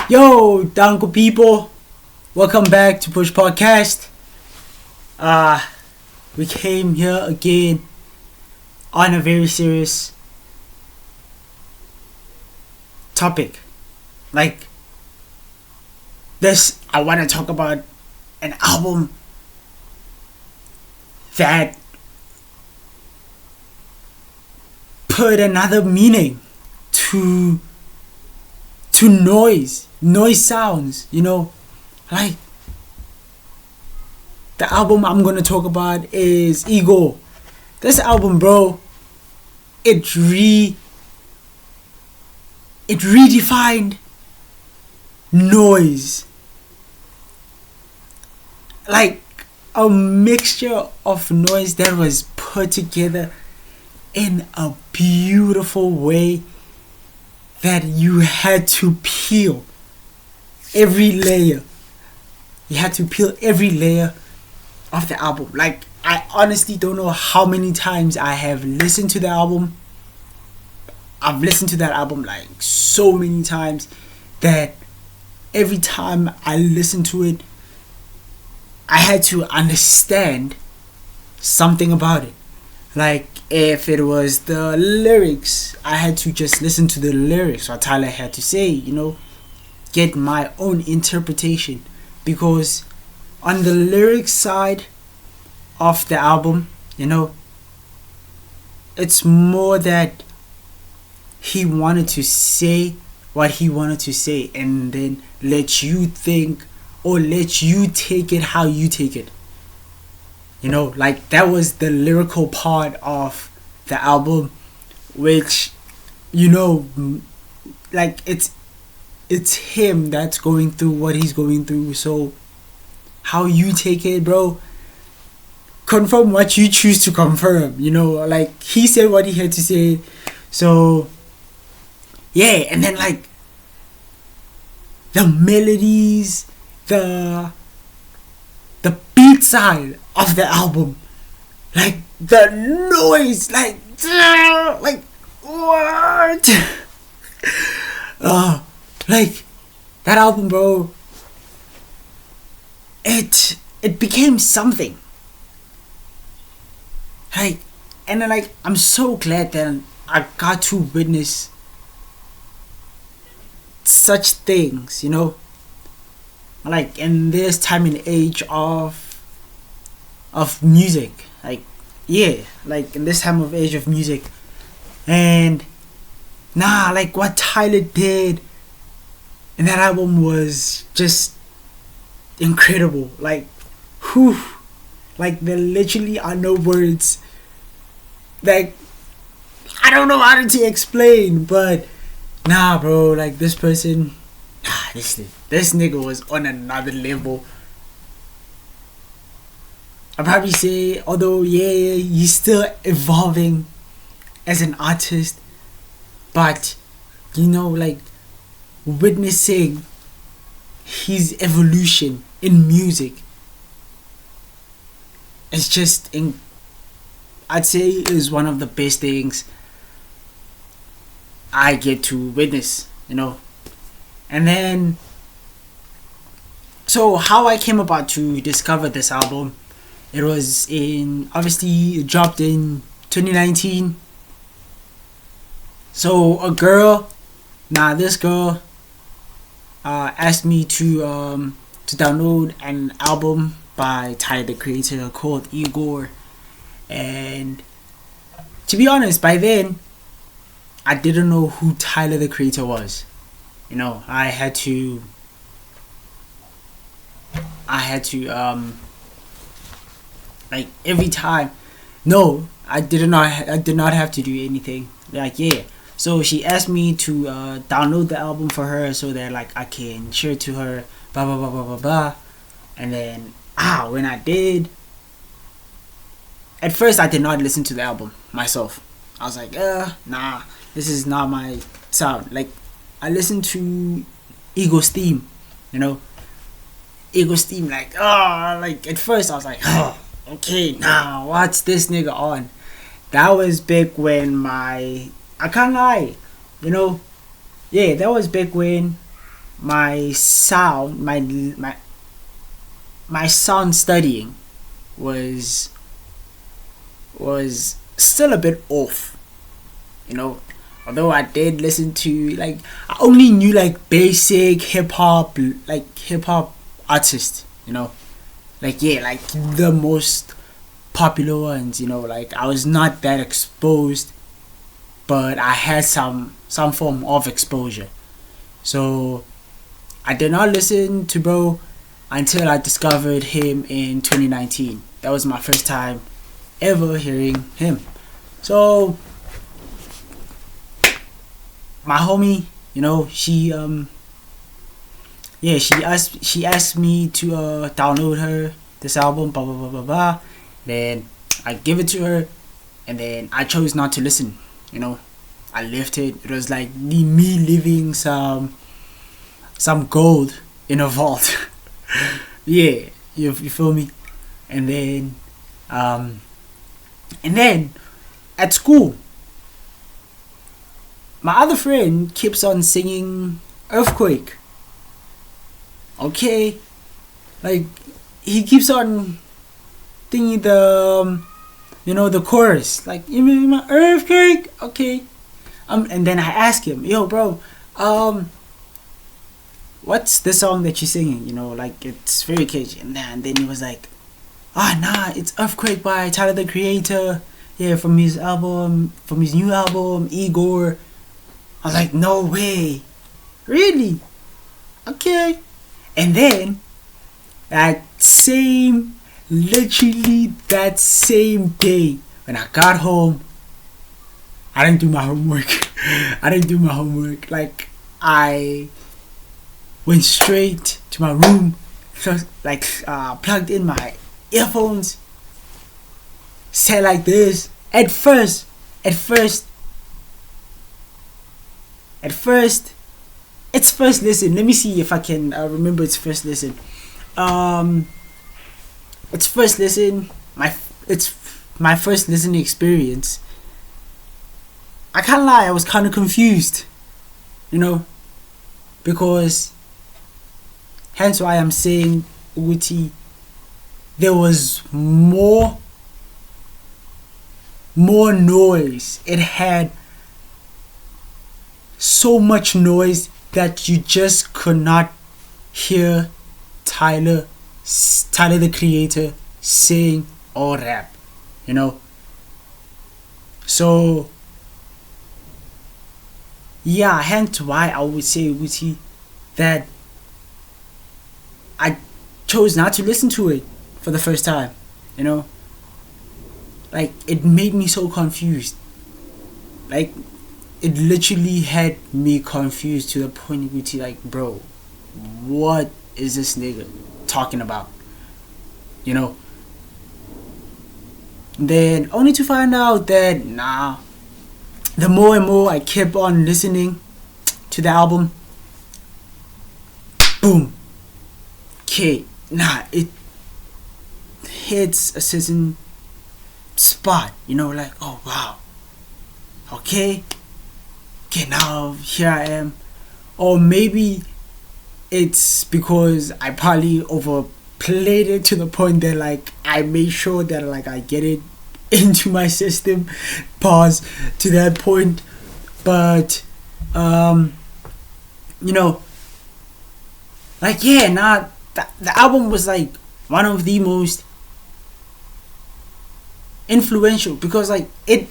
Yo, Danko people, welcome back to Push Podcast. We came here again on a very serious topic. Like this, I want to talk about an album that put another meaning to noise sounds, like the album I'm gonna talk about is Igor. This album, bro, it redefined noise, like a mixture of noise that was put together in a beautiful way that you had to peel every layer. You had to peel every layer of the album. Like, I honestly don't know how many times I have listened to the album. I've listened to that album like so many times that every time I listened to it, I had to understand something about it. Like, if it was the lyrics, I had to just listen to the lyrics, what Tyler had to say, get my own interpretation. Because on the lyrics side of the album, it's more that he wanted to say what he wanted to say and then let you think or let you take it how you take it. Like that was the lyrical part of the album, which, like it's him that's going through what he's going through. So how you take it, bro, confirm what you choose to confirm. Like he said what he had to say. So yeah, and then like the melodies, the beat side of the album, like the noise, like what? Like that album, bro. It became something. Like, and then like I'm so glad that I got to witness such things, like in this time and age of music, like in this time of age of music. And like what Tyler did in that album was just incredible. Like whew, like there literally are no words. Like I don't know how to explain, but bro, like this person, this nigga was on another level. I'll probably say, although he's still evolving as an artist, but like witnessing his evolution in music is just I'd say is one of the best things I get to witness, And then, so how I came about to discover this album, it was obviously it dropped in 2019. So this girl asked me to download an album by Tyler the Creator called Igor. And to be honest, by then I didn't know who Tyler the Creator was. I had to like every time. No, I did not have to do anything. Like so she asked me to download the album for her so that like I can share it to her, blah blah blah blah blah blah. And then when I did, at first I did not listen to the album myself. I was like, nah, this is not my sound. Like I listened to Igor's theme, Igor's theme, like at first I was like, okay, now what's this nigga on? That was back when I can't lie, that was back when my sound, my sound studying was still a bit off, you know. Although I did listen to, like, I only knew like basic hip hop artists, you know, like, yeah, like the most popular ones, you know. Like, I was not that exposed, but I had some form of exposure. So I did not listen to bro until I discovered him in 2019. That was my first time ever hearing him. So my homie, you know, she she asked me to download her this album, blah blah blah blah blah. Then I give it to her, and then I chose not to listen. You know, I left it. It was like me leaving some gold in a vault. Yeah, you feel me? And then at school, my other friend keeps on singing Earthquake. Okay, like, he keeps on thinking the the chorus, like, you mean my earthquake? Okay. And then I ask him, yo bro, what's the song that you're singing? You know, like, it's very catchy. And then he was like, nah, it's Earthquake by Tyler the Creator. Yeah, from his new album, Igor. I was like, no way. Really? Okay. And then literally that same day, when I got home, I didn't do my homework. Like, I went straight to my room, plugged in my earphones, said like this. At first, its first listen. Let me see if I can remember its first listen. Its first listen, it's my first listening experience. I can't lie, I was kind of confused, you know, because hence why I'm saying Uti, there was more noise. It had so much noise that you just could not hear Tyler the Creator sing or rap, you know. So yeah, hence why I would say, Uti, that I chose not to listen to it for the first time, you know. Like, it made me so confused. Like, it literally had me confused to the point where, like, bro, what is this nigga talking about? You know? Then only to find out that, nah, the more and more I kept on listening to the album, boom, okay, nah, it hits a certain spot, you know, like, oh wow, okay, now here I am. Or maybe it's because I probably overplayed it to the point that, like, I made sure that, like, I get it into my system, pause to that point. But you know, like, yeah, nah, the album was like one of the most influential, because, like, it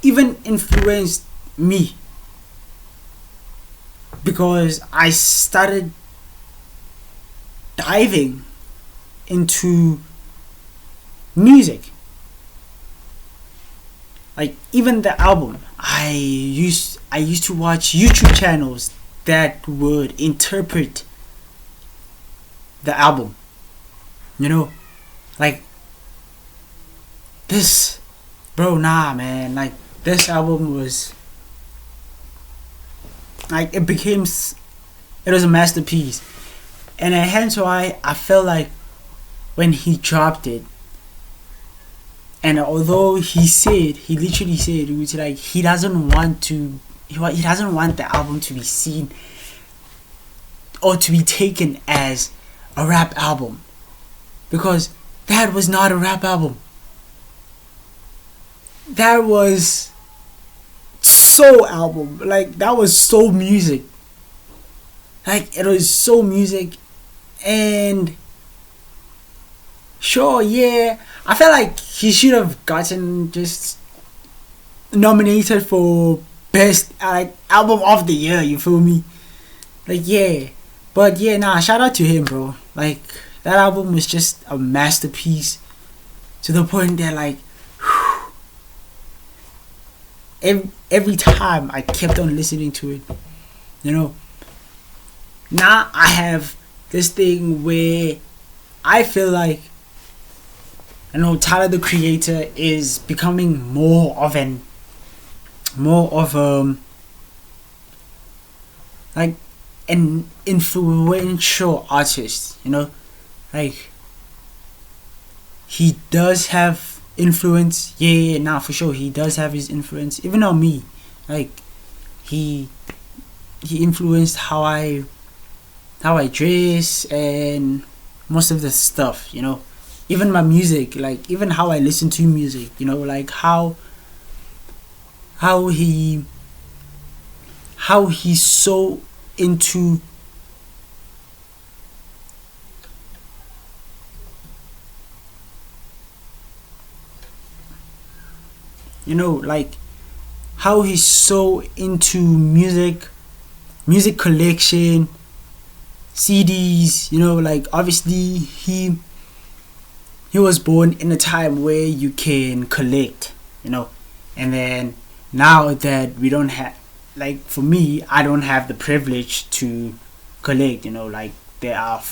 even influenced me, because I started diving into music. Like, even the album, I used to watch YouTube channels that would interpret the album, you know. Like, this, bro, nah, man, like, this album was like, it was a masterpiece. And hence why I felt like when he dropped it, and although he literally said, which, like, he doesn't want the album to be seen or to be taken as a rap album, because that was not a rap album. That was soul album. Like, that was soul music. Like, it was soul music. And sure, yeah, I felt like he should have gotten just nominated for best album of the year. You feel me? Like, yeah, but yeah, nah, shout out to him, bro. Like, that album was just a masterpiece, to the point that, like, every time I kept on listening to it, you know. Now I have this thing where I feel like, you know, Tyler the Creator is becoming more of like an influential artist, you know. Like, he does have influence, yeah, nah, for sure, he does have his influence, even on me. Like, he influenced how I dress and most of the stuff, you know. Even my music, like, even how I listen to music, you know, like how he's so into, you know, like how he's so into music collection, CDs, you know. Like, obviously he was born in a time where you can collect, you know. And then now that we don't have, like, for me, I don't have the privilege to collect, you know. Like, there are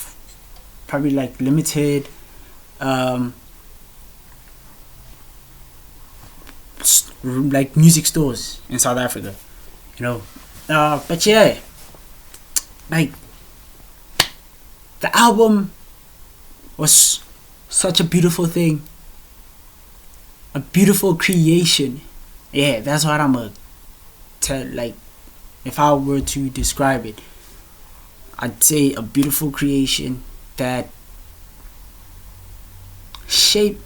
probably like limited like music stores in South Africa, you know. But yeah, like, the album was such a beautiful thing, a beautiful creation. Yeah, that's what I'm gonna tell. Like, if I were to describe it, I'd say a beautiful creation that shape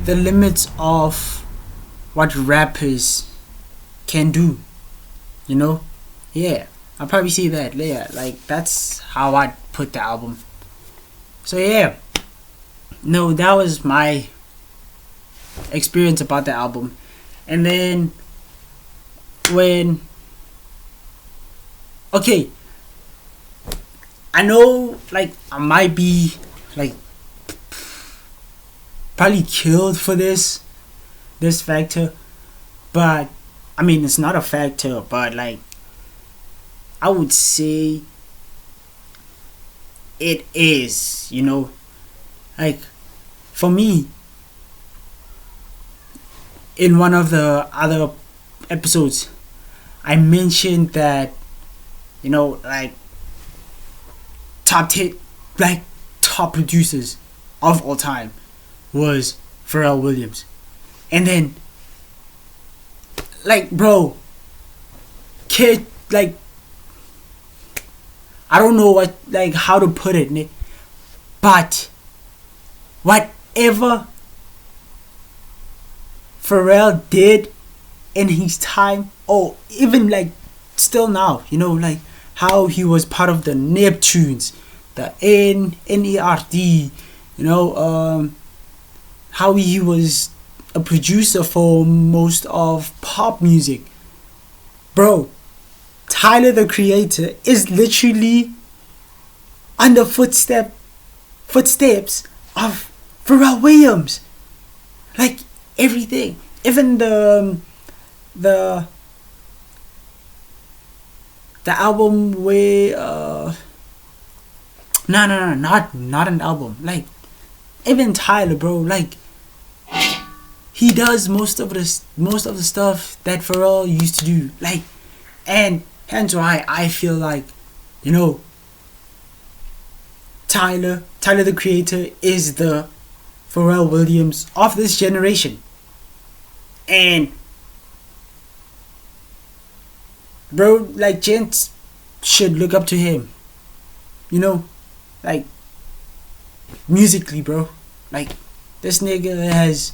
the limits of what rappers can do, you know. Yeah, I'll probably say that. Yeah, like, that's how I'd put the album. So yeah, no, that was my experience about the album. And then when, okay, I know, like, I might be, like, probably killed for this factor, but I mean, it's not a factor, but, like, I would say it is, you know. Like, for me, in one of the other episodes, I mentioned that, you know, like, top producers of all time was Pharrell Williams. And then, like, bro, kid, like, I don't know how to put it, Nick, but whatever Pharrell did in his time, or even, like, still now, you know, like, how he was part of the Neptunes, the NERD, you know, how he was a producer for most of pop music. Bro, Tyler the Creator is literally on the footsteps of Pharrell Williams. Like, everything, even the album where no, not an album. Like, even Tyler, bro, like, he does most of the stuff that Pharrell used to do. Like, and hence why I feel like, you know, Tyler the Creator is the Pharrell Williams of this generation. And bro, like gents should look up to him, you know, like musically, bro. Like this nigga has,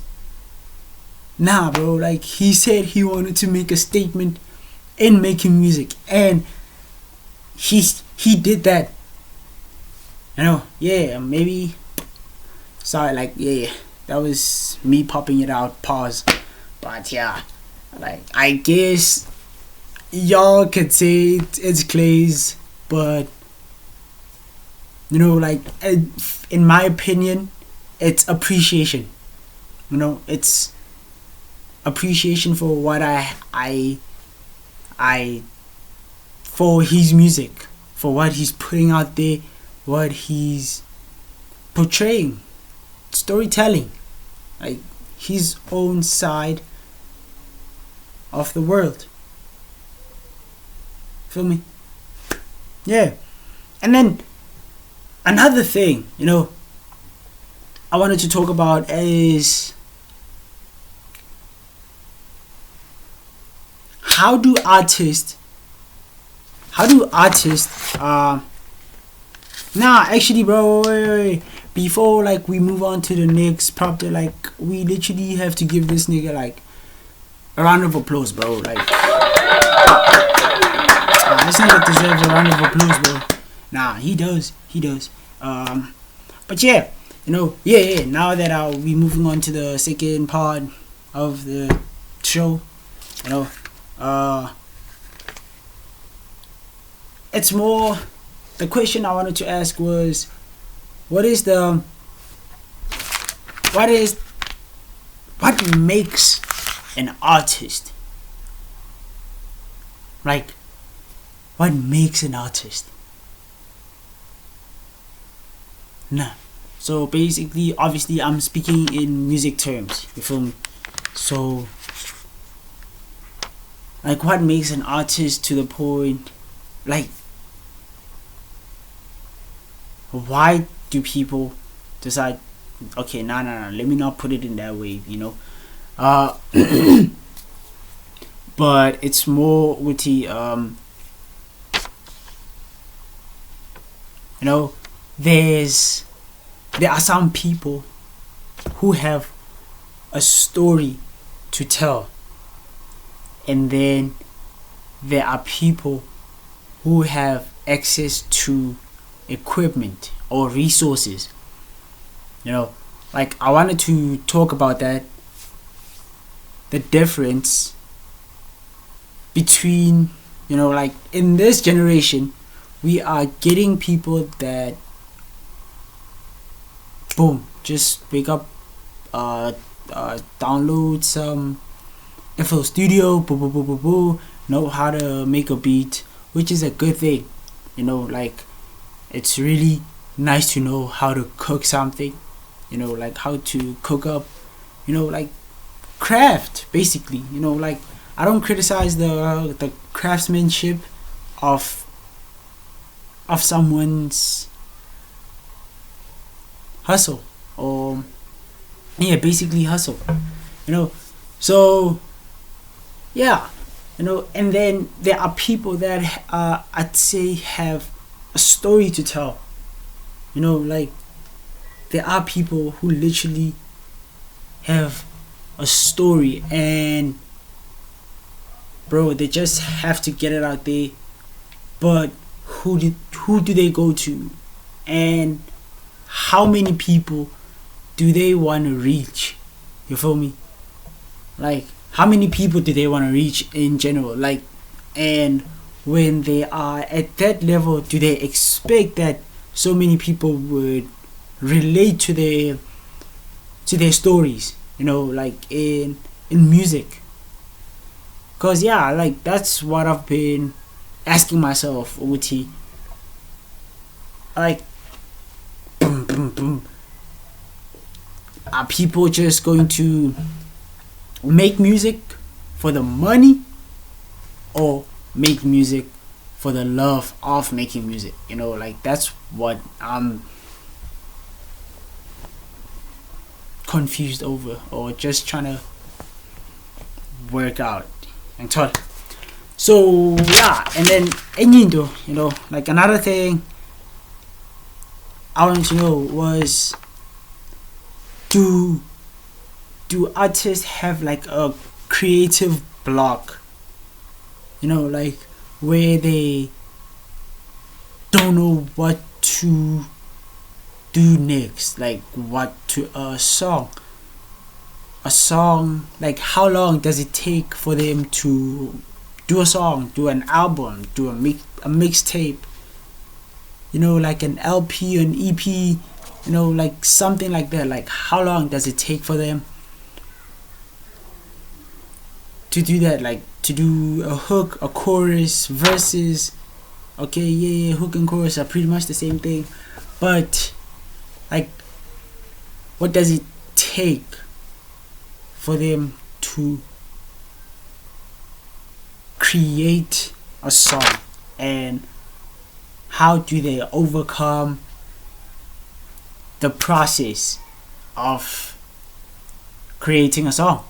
nah, bro, like he said he wanted to make a statement in making music, and he did that. You know, yeah, maybe. Sorry, like, yeah, that was me popping it out. Pause. But yeah, like, I guess y'all could say it's Clay's, but you know, like, in my opinion, it's appreciation. You know, it's appreciation for what I for his music, for what he's putting out there, what he's portraying, storytelling, like his own side of the world. Feel me? Yeah. And then another thing, you know, I wanted to talk about is how do artists nah, actually, bro, wait. Before, like, we move on to the next prompt, like, we literally have to give this nigga, like, a round of applause, bro. Like, this nigga deserves a round of applause, bro. Nah, he does. But yeah, you know, yeah. Now that we moving on to the second part of the show, you know, it's more. The question I wanted to ask was, what makes an artist? Like, what makes an artist? Nah. So basically, obviously, I'm speaking in music terms. You feel me? So, like, what makes an artist to the point? Like, why do people decide, okay, nah, let me not put it in that way, you know? But it's more with the, you know, there are some people who have a story to tell, and then there are people who have access to equipment or resources. You know, like, I wanted to talk about that, the difference between, you know, like, in this generation we are getting people that, boom, just wake up, download some FL Studio, know how to make a beat, which is a good thing. You know, like, it's really nice to know how to cook something, you know, like how to cook up, you know, like craft, basically. You know, like, I don't criticize the craftsmanship of someone's hustle, or yeah, basically hustle, you know. So yeah, you know, and then there are people that I'd say have a story to tell. You know, like, there are people who literally have a story, and bro, they just have to get it out there. But who do they go to, and how many people do they want to reach? You feel me? Like, how many people do they want to reach in general? Like, and when they are at that level, do they expect that so many people would relate to their stories? You know, like, in music. Cause yeah, like, that's what I've been asking myself, OT. Like, boom, boom, boom. Are people just going to make music for the money, or make music for the love of making music? You know, like, that's what I'm confused over, or just trying to work out and tell. So yeah, and then Enyindo, like another thing I wanted to know was, do artists have like a creative block? Like where they don't know what to do next, like what to a song, like how long does it take for them to do a song, do an album, do a mixtape, like an LP, an EP, like something like that. Like how long does it take for them to do that, like to do a hook, a chorus, verses? Okay, yeah, hook and chorus are pretty much the same thing, but like what does it take for them to create a song, and how do they overcome the process of creating a song?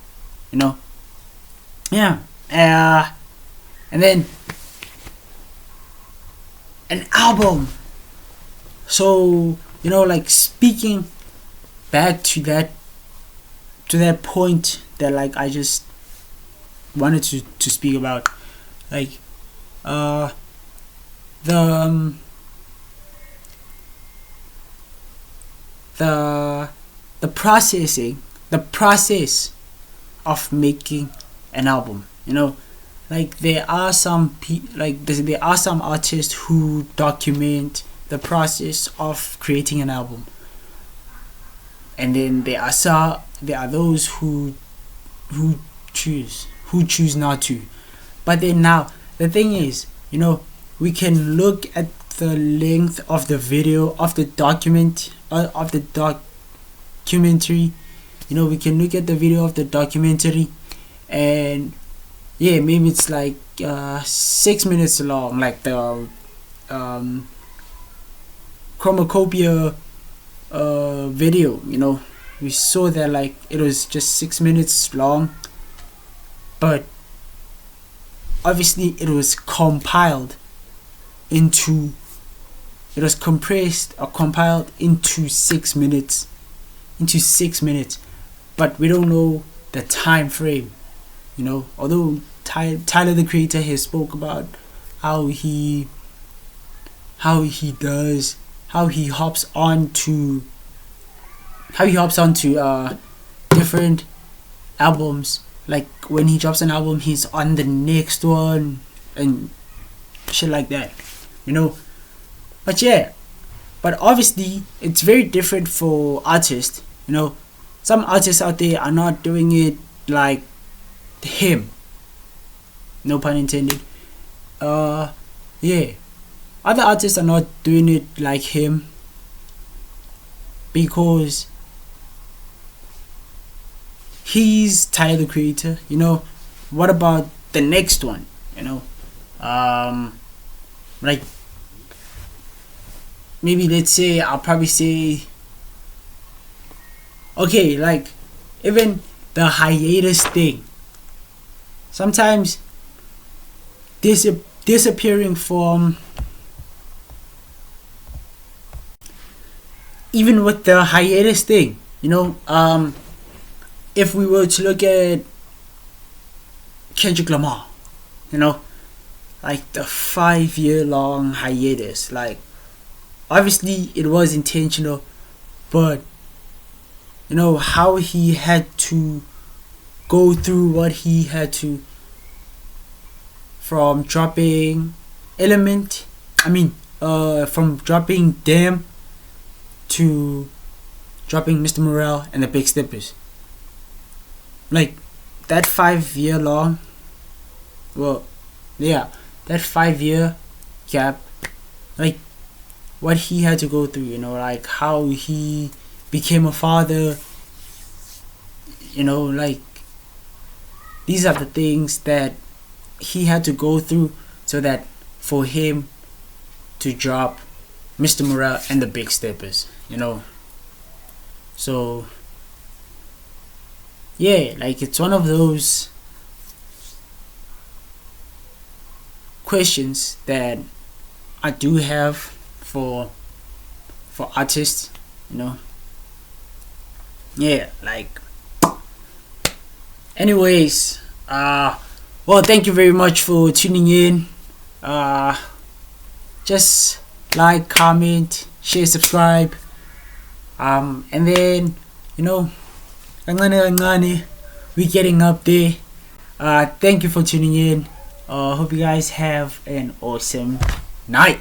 Yeah. And then an album. So like speaking back to that point that like I just wanted to speak about, like the process of making an album. Like there are some there are some artists who document the process of creating an album, and then there are those who choose not to. But then now the thing is, we can look at the length of the video of the documentary. We can look at the video of the documentary, and yeah, maybe it's like 6 minutes long, like the chromacopia video. We saw that like it was just 6 minutes long, but obviously it was compressed or compiled into 6 minutes, but we don't know the time frame. Although Tyler the Creator has spoke about how he hops onto different albums. Like when he drops an album, he's on the next one and shit like that. But yeah, but obviously it's very different for artists. Some artists out there are not doing it like him, no pun intended. Yeah, other artists are not doing it like him because he's Tyler the Creator. What about the next one? Like maybe let's say I'll probably say, okay, like even the hiatus thing. Sometimes disappearing from, even with the hiatus thing, if we were to look at Kendrick Lamar, like the 5-year long hiatus, like obviously it was intentional, but how he had to go through what he had to, from dropping from dropping Damn to dropping Mr. Morale and the Big Steppers. Like that 5-year long, that 5-year gap, like what he had to go through, like how he became a father, like these are the things that he had to go through so that for him to drop Mr. Morale and the Big Steppers, so yeah, like it's one of those questions that I do have for artists, you know. Yeah, like, anyways, well, thank you very much for tuning in. Just like, comment, share, subscribe, and then, you know, we getting up there. Thank you for tuning in. Hope you guys have an awesome night.